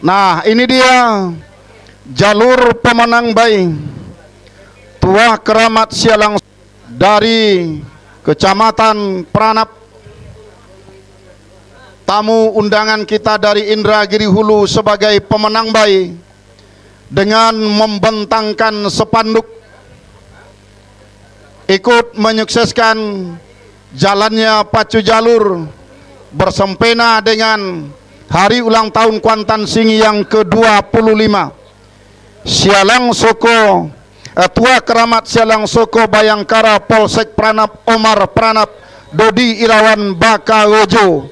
Nah, ini dia jalur pemenang bayi Tuah Keramat Sialang dari Kecamatan Pranap. Tamu undangan kita dari Indragiri Hulu sebagai pemenang bayi dengan membentangkan spanduk ikut menyukseskan jalannya pacu jalur bersempena dengan hari ulang tahun Kuantan Singi yang ke-25. Sialang Soko Tuah Keramat Sialang Soko Bayangkara Polsek Pranap Omar Pranap Dodi Irawan Bakawojo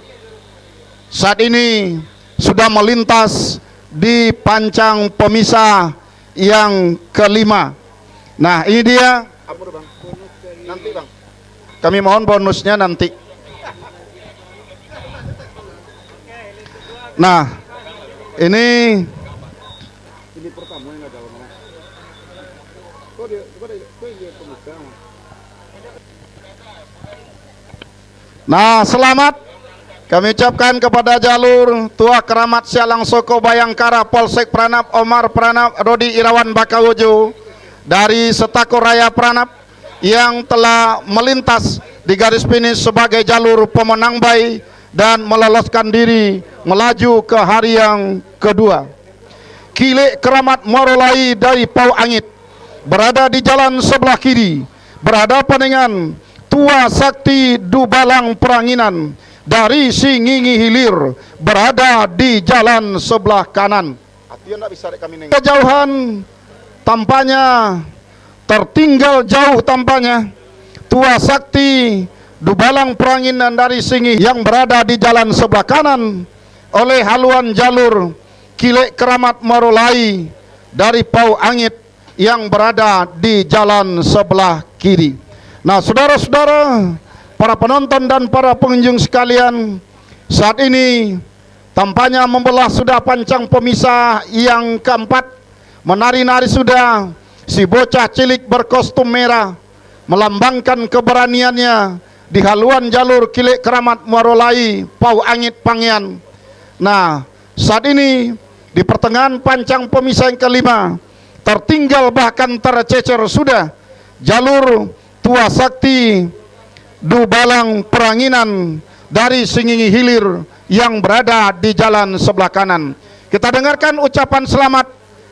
saat ini sudah melintas di pancang pemisah yang kelima. Nah, ini dia. Nanti bang, kami mohon bonusnya nanti. Nah, ini pertama yang ada. Nah, selamat kami ucapkan kepada jalur Tuah Keramat Sialang Soko Bayangkara Polsek Pranap Omar Pranap Dodi Irawan Bakawojo dari Setako Raya Pranap yang telah melintas di garis finish sebagai jalur pemenang bayi dan meloloskan diri melaju ke hari yang kedua. Kilek Keramat Morolai dari Pau Angit berada di jalan sebelah kiri, berhadapan dengan Tua Sakti Dubalang Peranginan dari Singingi Hilir berada di jalan sebelah kanan. Kejauhan tampaknya tertinggal jauh tampaknya Tua Sakti Dubalang Peranginan dari Singi yang berada di jalan sebelah kanan oleh haluan jalur Kilek Keramat Morolai dari Pau Angit yang berada di jalan sebelah kiri. Nah, saudara-saudara, para penonton dan para pengunjung sekalian, saat ini tampaknya membelah sudah pancang pemisah yang keempat. Menari-nari sudah si bocah cilik berkostum merah melambangkan keberaniannya di haluan jalur Kilek Keramat Morolai Pau Angit Pangian. Nah, saat ini di pertengahan pancang pemisah yang kelima, tertinggal bahkan tercecer sudah jalur Tua Sakti Dubalang Peranginan dari Singingi Hilir yang berada di jalan sebelah kanan. Kita dengarkan ucapan selamat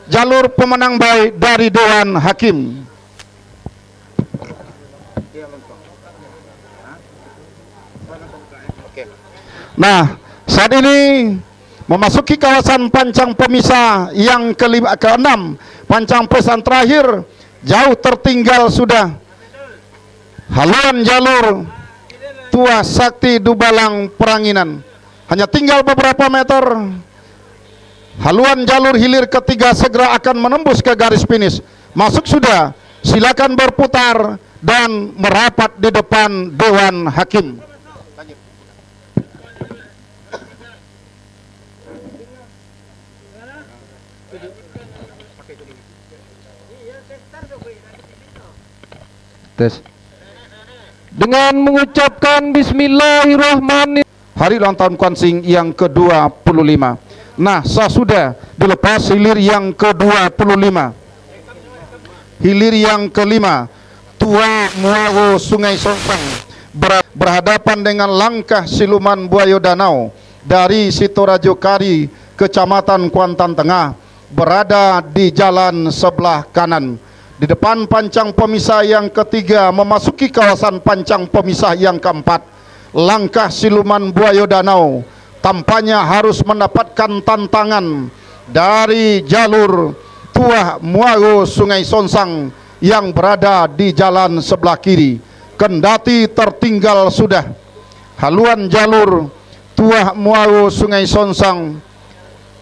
jalur pemenang bayi dari Dewan Hakim. Nah, saat ini memasuki kawasan pancang pemisah yang keenam, pancang pesan terakhir, jauh tertinggal sudah haluan jalur Tua Sakti Dubalang Peranginan. Hanya tinggal beberapa meter, haluan jalur hilir ketiga segera akan menembus ke garis finish. Masuk sudah, silakan berputar dan merapat di depan Dewan Hakim. Dengan mengucapkan Bismillahirrahmanirrahim, hari ulang tahun Kuansing yang ke-25. Nah, sesudah dilepas hilir yang ke-25, hilir yang kelima, Tua Muaro Sungai Sompang berhadapan dengan Langkah Siluman Buaya Danau dari Sitorajo Kari, Kecamatan Kuantan Tengah, berada di jalan sebelah kanan. Di depan pancang pemisah yang ketiga, memasuki kawasan pancang pemisah yang keempat, Langkah Siluman Buaya Danau tampaknya harus mendapatkan tantangan dari jalur Tuah Muaro Sungai Sonsang yang berada di jalan sebelah kiri. Kendati tertinggal sudah haluan jalur Tuah Muaro Sungai Sonsang,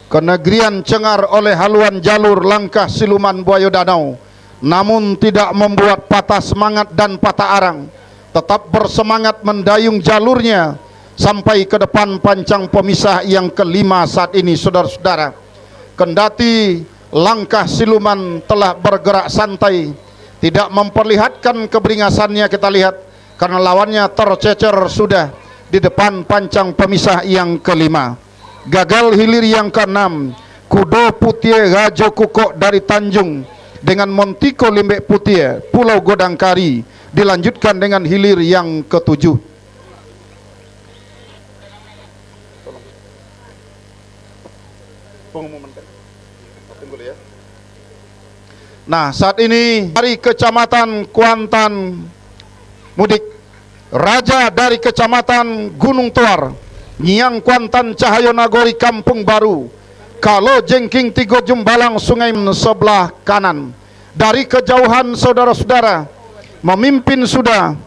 kenegrian cengar oleh haluan jalur Langkah Siluman Buaya Danau, namun tidak membuat patah semangat dan patah arang, tetap bersemangat mendayung jalurnya sampai ke depan pancang pemisah yang kelima saat ini, saudara-saudara. Kendati Langkah Siluman telah bergerak santai, tidak memperlihatkan keberingasannya, kita lihat, karena lawannya tercecer sudah di depan pancang pemisah yang kelima. Gagal hilir yang keenam, Kudo Putih Rajo Kukok dari Tanjung dengan Montiko Limbek Putih Pulau Godangkari, dilanjutkan dengan hilir yang ke-7. Nah, saat ini dari Kecamatan Kuantan mudik, Raja dari Kecamatan Gunung Tuar, Nyiang Kuantan Cahayo Nagori Kampung Baru, Kalo Jengking Tigo Jumbalang Sungai sebelah kanan. Dari kejauhan saudara-saudara, memimpin sudah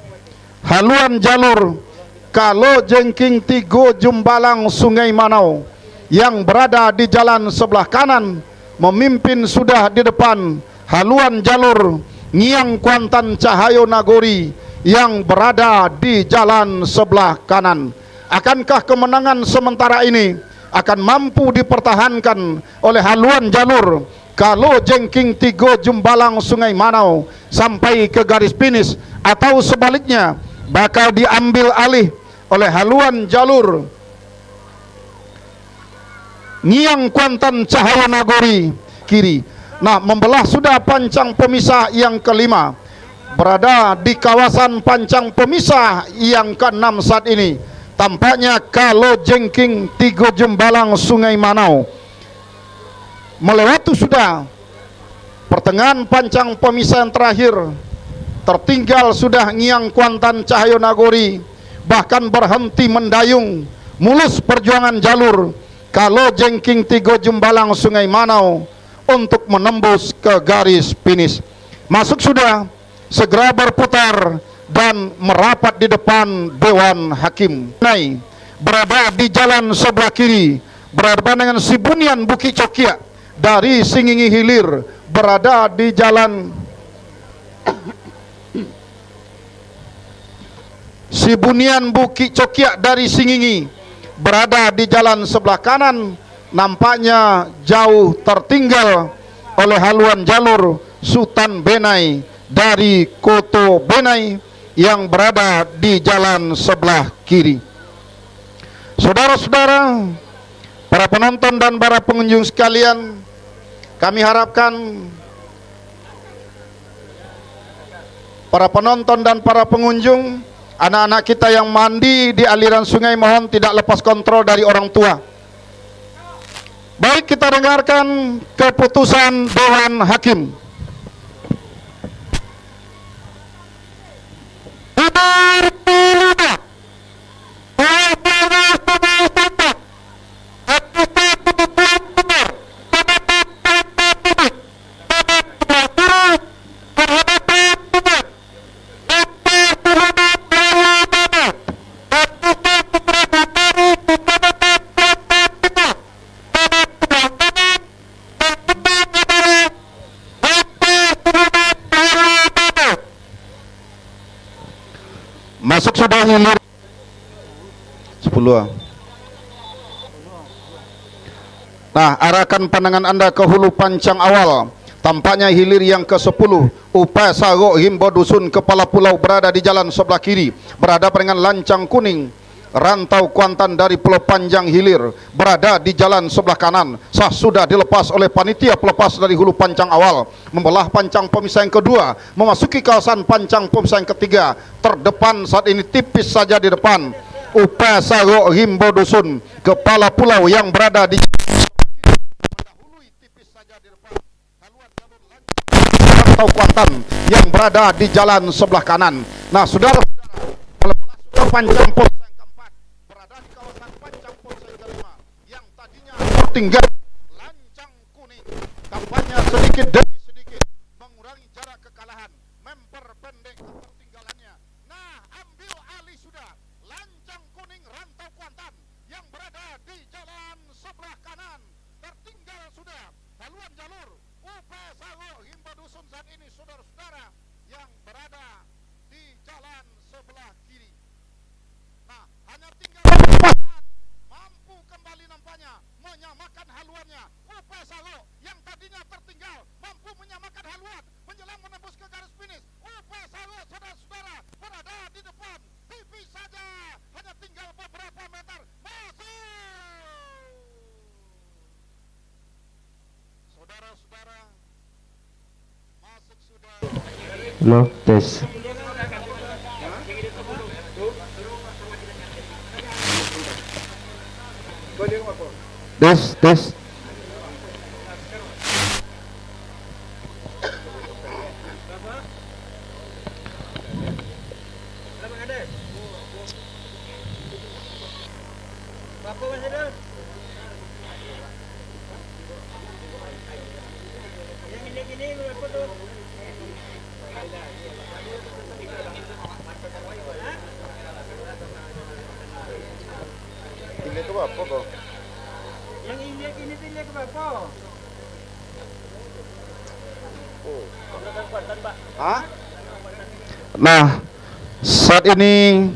haluan jalur Kalo Jengking Tigo Jumbalang Sungai Manau yang berada di jalan sebelah kanan, memimpin sudah di depan haluan jalur Nyiang Kuantan Cahayo Nagori yang berada di jalan sebelah kanan. Akankah kemenangan sementara ini akan mampu dipertahankan oleh haluan jalur Kalo Jengking Tigo Jumbalang Sungai Manau sampai ke garis finish, atau sebaliknya bakal diambil alih oleh haluan jalur Nyiang Kuantan Cahayo Nagori kiri? Nah, membelah sudah pancang pemisah yang kelima, berada di kawasan pancang pemisah yang ke-6 saat ini. Tampaknya Kalo Jengking Tigo Jumbalang Sungai Manau melewati sudah pertengahan pancang pemisah yang terakhir. Tertinggal sudah Nyiang Kuantan Cahayo Nagori, bahkan berhenti mendayung. Mulus perjuangan jalur Kalo Jengking Tigo Jumbalang Sungai Manau untuk menembus ke garis finish. Masuk sudah, segera berputar dan merapat di depan Dewan Hakim. Naik berada di jalan sebelah kiri, berhadapan dengan Sibunian Bukit Cokiak dari Singingi Hilir, berada di jalan Sibunian Bukit Cokiak dari Singingi, berada di jalan sebelah kanan, nampaknya jauh tertinggal oleh haluan jalur Sultan Benai dari Koto Benai yang berada di jalan sebelah kiri. Saudara-saudara, para penonton dan para pengunjung sekalian, kami harapkan para penonton dan para pengunjung, anak-anak kita yang mandi di aliran sungai, mohon tidak lepas kontrol dari orang tua. Baik, kita dengarkan keputusan Dewan Hakim. Masuk sudah hilir 10. Nah, arahkan pandangan Anda ke hulu pancang awal. Tampaknya hilir yang ke-10, Upaya Sarok Himbo Dusun Kepala Pulau berada di jalan sebelah kiri, berhadapan dengan Lancang Kuning Rantau Kuantan dari Pulau Panjang Hilir, berada di jalan sebelah kanan. Sah sudah dilepas oleh panitia pelepas dari hulu pancang awal, membelah pancang pemisah yang kedua, memasuki kawasan pancang pemisah yang ketiga. Terdepan saat ini tipis saja di depan Upaya Sarok Himbo Dusun Kepala Pulau yang berada di Rantau Kuantan yang berada di jalan sebelah kanan. Nah, saudara-saudara, melepas sudah pancang pemisah yang keempat, berada di kawasan pancang pemisah yang kelima, yang tadinya tertinggal Lancang Kuning, tampaknya sedikit demi sedikit mengurangi jarak kekalahan, memperpendek ketertinggalannya. Nah, ambil alih sudah Lancang Kuning Rantau Kuantan yang berada di jalan sebelah kanan. Tertinggal sudah haluan jalur Upaya Sarok Himbo Dusun saat ini, saudara-saudara, yang berada di jalan sebelah kiri. Nah, hanya tinggal beberapa saat mampu kembali nampaknya menyamakan haluannya. Upaya Sarok yang tadinya tertinggal mampu Halo, tes. Tes. Nah, saat ini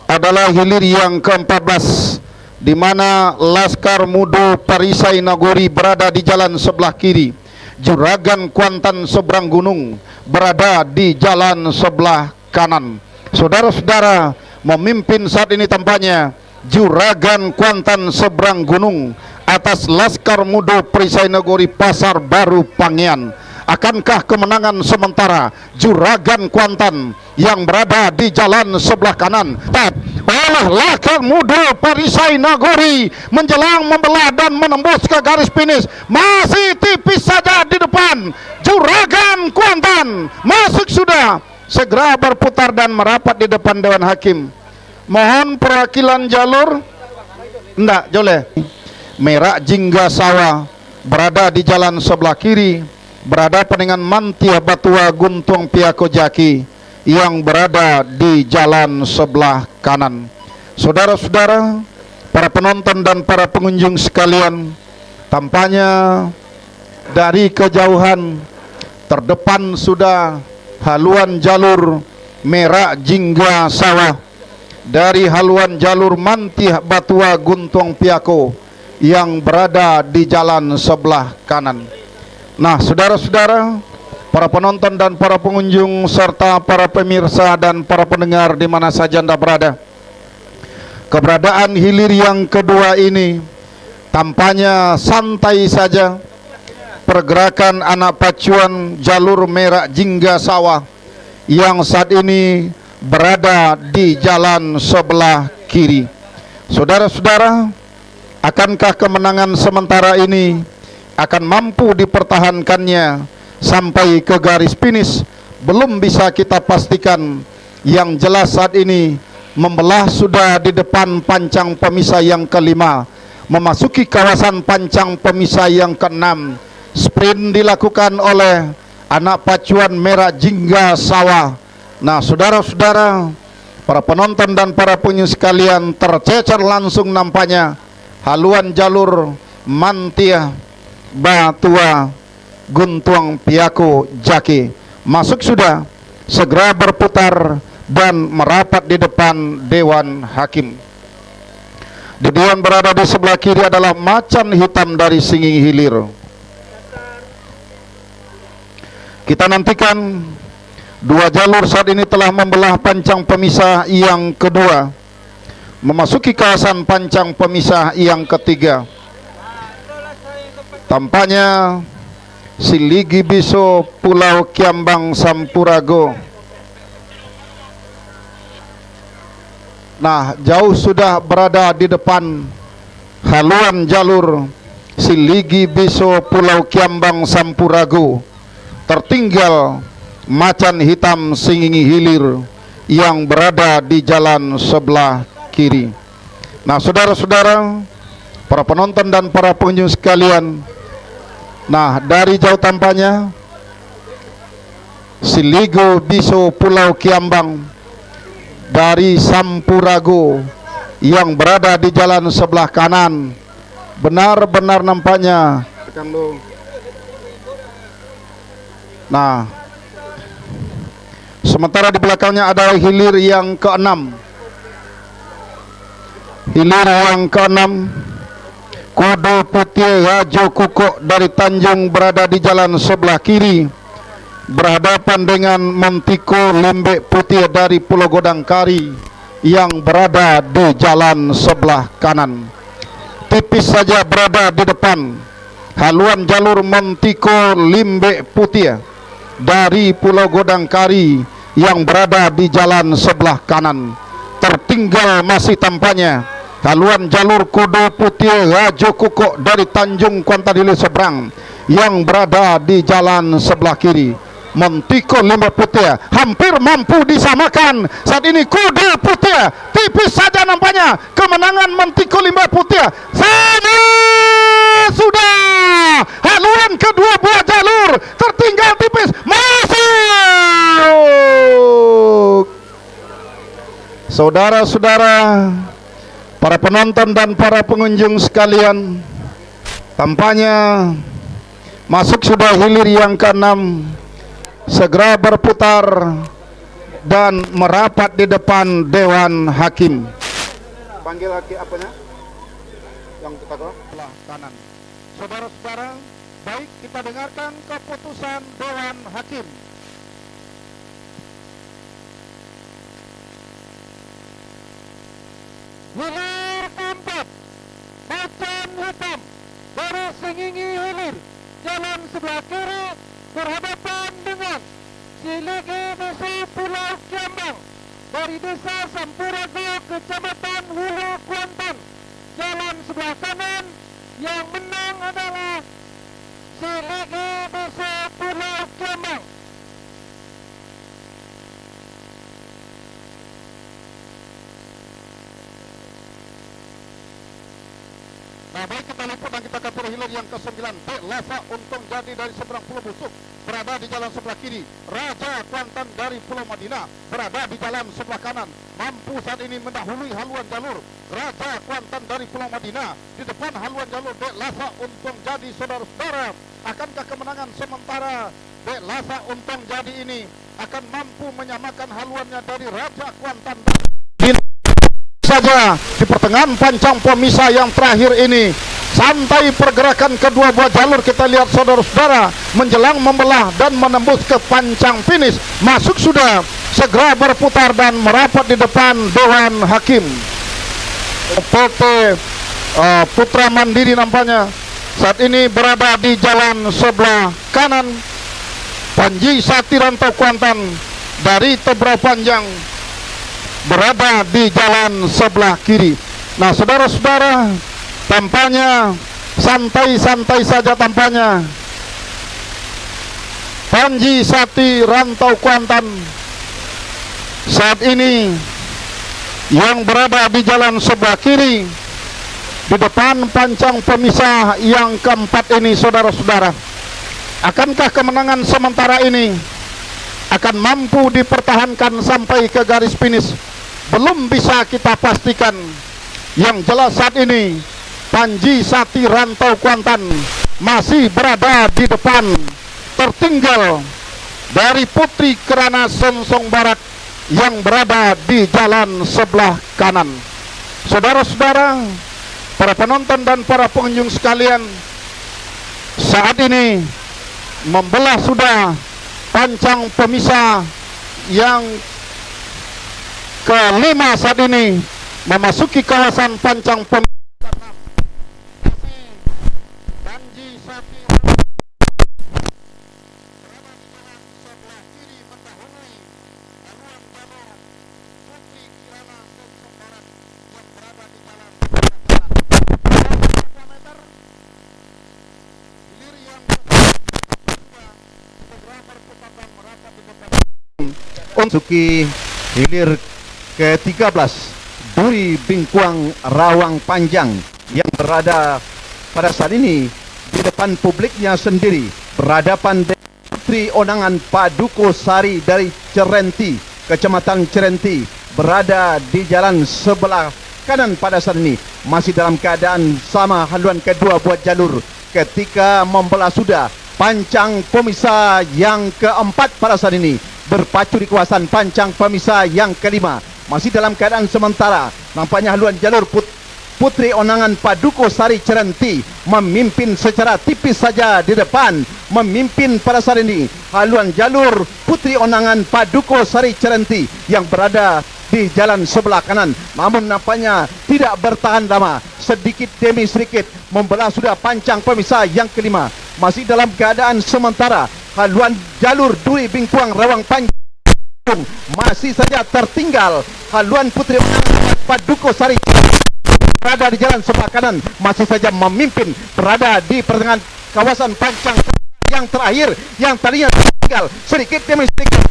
adalah hilir yang ke-14, di mana Laskar Muda Perisai Nagori berada di jalan sebelah kiri, Juragan Kuantan seberang gunung berada di jalan sebelah kanan. Saudara-saudara, memimpin saat ini tampaknya Juragan Kuantan seberang gunung atas Laskar Muda Perisai Nagori Pasar Baru Pangian. Akankah kemenangan sementara Juragan Kuantan yang berada di jalan sebelah kanan oleh Laskar Muda Perisai Nagori menjelang membelah dan menembus ke garis finish? Masih tipis saja di depan. Juragan Kuantan masuk sudah, segera berputar dan merapat di depan Dewan Hakim. Mohon perwakilan jalur. Enggak, joleh. Merak Jingga Sawah berada di jalan sebelah kiri, berada dengan Mantia Batua Guntung Piako Jaki yang berada di jalan sebelah kanan. Saudara-saudara, para penonton dan para pengunjung sekalian, tampaknya dari kejauhan terdepan sudah haluan jalur Merak Jingga Sawah dari haluan jalur Mantia Batua Guntung Piako yang berada di jalan sebelah kanan. Nah, saudara-saudara, para penonton dan para pengunjung serta para pemirsa dan para pendengar di mana saja Anda berada, keberadaan hilir yang kedua ini tampaknya santai saja. Pergerakan anak pacuan jalur Merak Jingga Sawah yang saat ini berada di jalan sebelah kiri. Saudara-saudara, akankah kemenangan sementara ini akan mampu dipertahankannya sampai ke garis finish? Belum bisa kita pastikan. Yang jelas saat ini membelah sudah di depan pancang pemisah yang kelima, memasuki kawasan pancang pemisah yang keenam. Sprint dilakukan oleh anak pacuan Merak Jingga Sawah. Nah, saudara-saudara, para penonton dan para pengunjung sekalian, tercecer langsung nampaknya haluan jalur Mantia Batua Guntung Piako Jaki. Masuk sudah, segera berputar dan merapat di depan Dewan Hakim. Di dewan berada di sebelah kiri adalah macan hitam dari Singing Hilir. Kita nantikan dua jalur saat ini telah membelah pancang pemisah yang kedua, memasuki kawasan pancang pemisah yang ketiga. Tampaknya Siligi Biso Pulau Kiambang Sampurago. Nah, jauh sudah berada di depan haluan jalur Siligi Biso Pulau Kiambang Sampurago. Tertinggal macan hitam Singing Hilir yang berada di jalan sebelah kiri. Nah, saudara-saudara, para penonton dan para pengunjung sekalian, nah, dari jauh tampaknya Siligo Biso Pulau Kiambang dari Sampurago yang berada di jalan sebelah kanan benar-benar nampaknya. Nah, sementara di belakangnya ada hilir yang keenam. Hilir yang keenam, Kudu Putih Rajo Kukuk dari Tanjung berada di jalan sebelah kiri, berhadapan dengan Montiko Lembek Putih dari Pulau Godangkari yang berada di jalan sebelah kanan. Tipis saja berada di depan haluan jalur Montiko Lembek Putih dari Pulau Godangkari yang berada di jalan sebelah kanan. Tertinggal masih tampaknya haluan jalur Kuda Putih Raja Kukuk dari Tanjung Kuantan Hilir seberang yang berada di jalan sebelah kiri. Mentiko Limbah Putih hampir mampu disamakan. Saat ini Kuda Putih tipis saja nampaknya kemenangan Mentiko Limbah Putih. Sana sudah haluan kedua buah jalur tertinggal tipis, masuk. Saudara-saudara, para penonton dan para pengunjung sekalian, tampaknya masuk sudah hilir yang ke-6, segera berputar dan merapat di depan Dewan Hakim. Panggil hakim apanya? Yang kita tahu sebelah kanan. Saudara-saudara, baik kita dengarkan keputusan Dewan Hakim. Hilir keempat, macan hitam dari Sengingi Hilir, jalan sebelah kiri berhadapan dengan Siligi Desa Pulau Kiambang dari Desa Sampuraga, Kecamatan Hulu Kuantan, jalan sebelah kanan. Yang menang adalah Siligi Desa Pulau Kiambang. Nah, baik, kita liput dan kita kapal hilir yang ke-9. Lasa Untung Jadi dari seberang Pulau Busuk berada di jalan sebelah kiri. Raja Kuantan dari Pulau Madinah berada di jalan sebelah kanan. Mampu saat ini mendahului haluan jalur Raja Kuantan dari Pulau Madinah di depan haluan jalur Lasa Untung Jadi. Saudara-saudara, akankah kemenangan sementara Lasa Untung Jadi ini akan mampu menyamakan haluannya dari Raja Kuantan saja di pertengahan pancang pemisah yang terakhir ini? Santai pergerakan kedua buah jalur, kita lihat saudara-saudara, menjelang membelah dan menembus ke pancang finish. Masuk sudah, segera berputar dan merapat di depan Dewan Hakim. PT Putra Mandiri nampaknya saat ini berada di jalan sebelah kanan. Panji Sati Rantau Kuantan dari Tebrau Panjang berada di jalan sebelah kiri. Nah, saudara-saudara, tampaknya santai-santai saja tampaknya. Panji Sati Rantau Kuantan saat ini yang berada di jalan sebelah kiri di depan pancang pemisah yang keempat ini. Saudara-saudara, akankah kemenangan sementara ini akan mampu dipertahankan sampai ke garis finish? Belum bisa kita pastikan. Yang jelas saat ini Panji Sati Rantau Kuantan masih berada di depan, tertinggal dari Putri Kerana Sensong Barat yang berada di jalan sebelah kanan. Saudara-saudara, para penonton dan para pengunjung sekalian, saat ini membelah sudah pancang pemisah yang ke-5 saat ini, memasuki kawasan pancang pemisah. Panji Sati berada di jalan sebelah kiri mendahului haluan jalur Putri Kirana Sensong Barat yang berada di jalan sebelah kanan. 2 meter hilir yang segera berputar dan merapat di depan. Memasuki hilir ke-13 Duri Bingkuang Rawang Panjang yang berada pada saat ini di depan publiknya sendiri berhadapan dengan Putri Onangan Paduko Sari dari Cerenti, Kecamatan Cerenti, berada di jalan sebelah kanan pada saat ini, masih dalam keadaan sama haluan kedua buat jalur ketika membelah sudah pancang pemisah yang keempat pada saat ini, berpacu di kawasan pancang pemisah yang kelima. Masih dalam keadaan sementara, nampaknya haluan jalur Putri Onangan Paduko Sari Cerenti memimpin secara tipis saja di depan. Memimpin pada saat ini haluan jalur Putri Onangan Paduko Sari Cerenti yang berada di jalan sebelah kanan, namun nampaknya tidak bertahan lama, sedikit demi sedikit membelah sudah pancang pemisah yang kelima. Masih dalam keadaan sementara, haluan jalur Duri Bingkuang Rawang Panjang masih saja tertinggal. Haluan Putri Paduko Sari berada di jalan sebelah kanan, masih saja memimpin, berada di pertengahan kawasan Pancang yang terakhir, yang tadinya tertinggal sedikit demi sedikit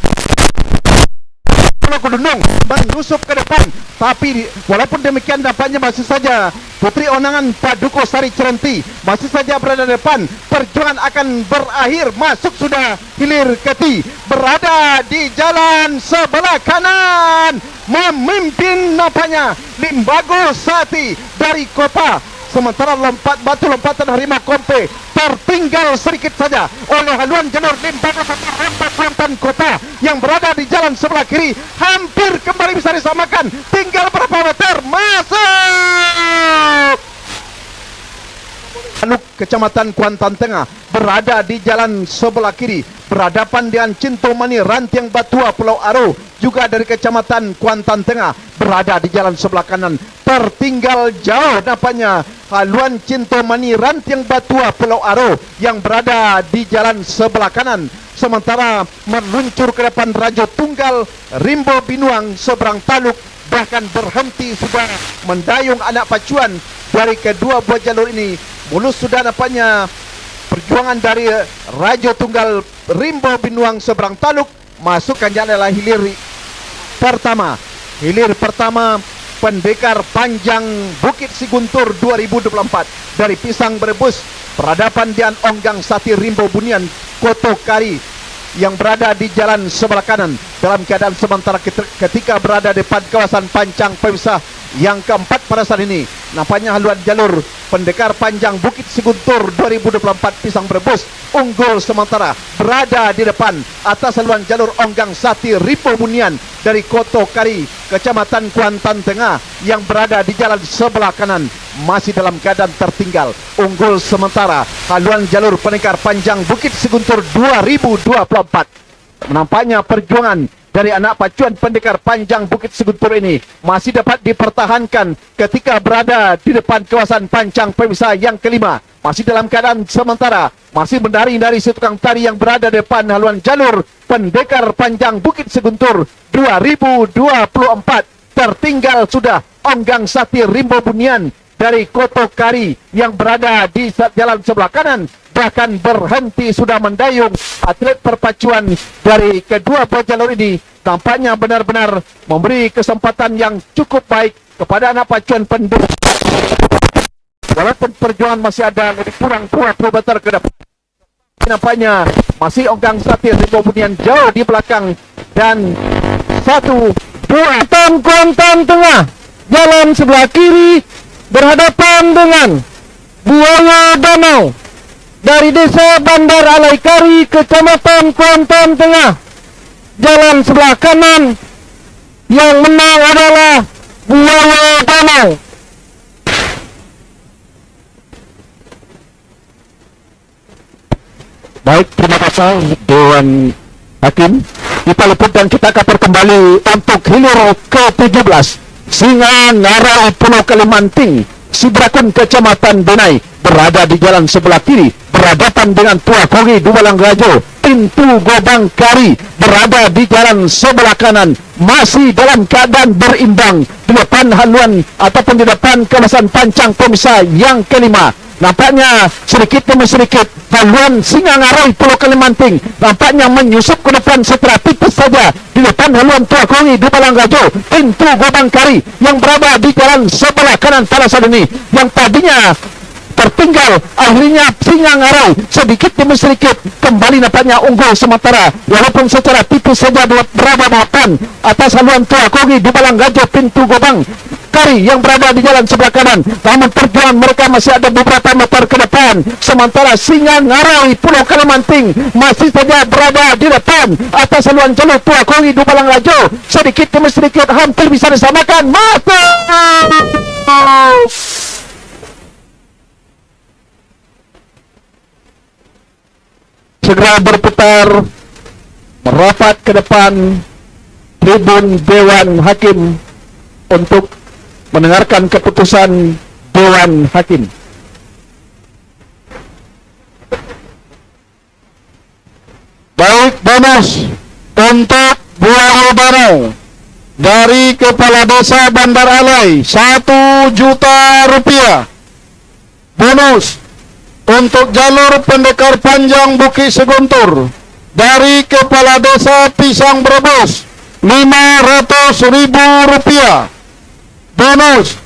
Gunung menusuk ke depan. Tapi walaupun demikian nampaknya masih saja Putri Onangan Paduko Sari Cerenti masih saja berada di depan. Perjuangan akan berakhir. Masuk sudah hilir keti, berada di jalan sebelah kanan, memimpin nampaknya Limbago Sati dari Kopa. Sementara batu lompatan Harimau Kompe tertinggal sedikit saja oleh haluan jalur Limbago Sati Kelantan Kota yang berada di jalan sebelah kiri. Hampir kembali bisa disamakan, tinggal berapa meter. Masuk Anuk Kecamatan Kuantan Tengah berada di jalan sebelah kiri, berhadapan dengan Cintomani Rantiang Batua Pulau Aro juga dari Kecamatan Kuantan Tengah berada di jalan sebelah kanan. Tertinggal jauh nampaknya haluan Cintomani Rantiang Batua Pulau Aro yang berada di jalan sebelah kanan. Sementara meluncur ke depan Rajo Tunggal Rimbo Binuang seberang Taluk, bahkan berhenti sudah mendayung anak pacuan dari kedua buah jalur ini. Mulus sudah nampaknya perjuangan dari Rajo Tunggal Rimbo Binuang seberang Taluk. Masukkannya adalah hilir pertama. Hilir pertama Pendekar Panjang Bukit Siguntur 2024 dari Pisang Brebes berhadapan dengan Onggang Sati Rimbo Bunian Koto Kari yang berada di jalan sebelah kanan dalam keadaan sementara ketika berada di depan kawasan Pancang Pemisah yang keempat pada saat ini. Nampaknya haluan jalur Pendekar Panjang Bukit Siguntur 2024 Pisang Brebes unggul sementara berada di depan atas haluan jalur Onggang Sati Rimbo Bunian dari Koto Kari Kecamatan Kuantan Tengah yang berada di jalan sebelah kanan masih dalam keadaan tertinggal. Unggul sementara haluan jalur Pendekar Panjang Bukit Siguntur 2024. Nampaknya perjuangan dari anak pacuan Pendekar Panjang Bukit Siguntur ini masih dapat dipertahankan ketika berada di depan kawasan Pancang Pemisah yang kelima. Masih dalam keadaan sementara, masih menari dari si tukang tari yang berada di depan haluan jalur Pendekar Panjang Bukit Siguntur 2024. Tertinggal sudah Onggang Sati Rimbo Bunian dari Koto Kari yang berada di jalan sebelah kanan, bahkan berhenti sudah mendayung. Atlet perpacuan dari kedua buah jalur ini tampaknya benar-benar memberi kesempatan yang cukup baik kepada anak pacuan penduduk. Walaupun perjuangan masih ada lebih kurang 20 meter ke depan, nampaknya masih Onggang Sati Rimbo Bunian jauh di belakang. Dan 1, 2 Kuantan Tengah jalan sebelah kiri berhadapan dengan Buaya Danau dari Desa Bandar Alaikari Kecamatan Kuantan Tengah. Jalan sebelah kanan yang menang adalah Buaya Danau. Baik, terima kasih Dewan Hakim. Kita liput dan kita kapur kembali untuk hilir ke-17. Singa Ngarai Pulau Kalimanting Sibrakun Kecamatan Benai berada di jalan sebelah kiri berhadapan dengan Tua Kogi Dubalang Rajo. Pintu Gobang Kari berada di jalan sebelah kanan masih dalam keadaan berimbang di depan haluan ataupun di depan kawasan Pancang Pemisah yang kelima. Nampaknya sedikit demi sedikit haluan Singa Ngarai Pulau Kalimanting nampaknya menyusup ke depan secara tipis saja di depan haluan Tua Kogi Dubalang Rajo. Pintu Gobang Kari yang berada di jalan sebelah kanan pada saat ini yang tadinya tertinggal, akhirnya Singa Ngarai sedikit demi sedikit kembali nampaknya unggul sementara walaupun secara tipis saja berada mapan atas haluan Tua Kogi Dubalang Rajo. Pintu Gobang Kari yang berada di jalan sebelah kanan, namun perjuangan mereka masih ada beberapa meter ke depan. Sementara Singa Ngarai Pulau Kalimanting masih saja berada di depan atas haluan jalur Tua Kogi Dubalang Rajo. Sedikit demi sedikit hampir bisa disamakan. Segera berputar merapat ke depan tribun Dewan Hakim untuk mendengarkan keputusan Dewan Hakim. bonus untuk Buaya Danau dari Kepala Desa Bandar Alai 1 juta rupiah. Bonus untuk jalur pendekar panjang Bukit Seguntur dari Kepala Desa Pisang Brebes 500.000 rupiah. Bonus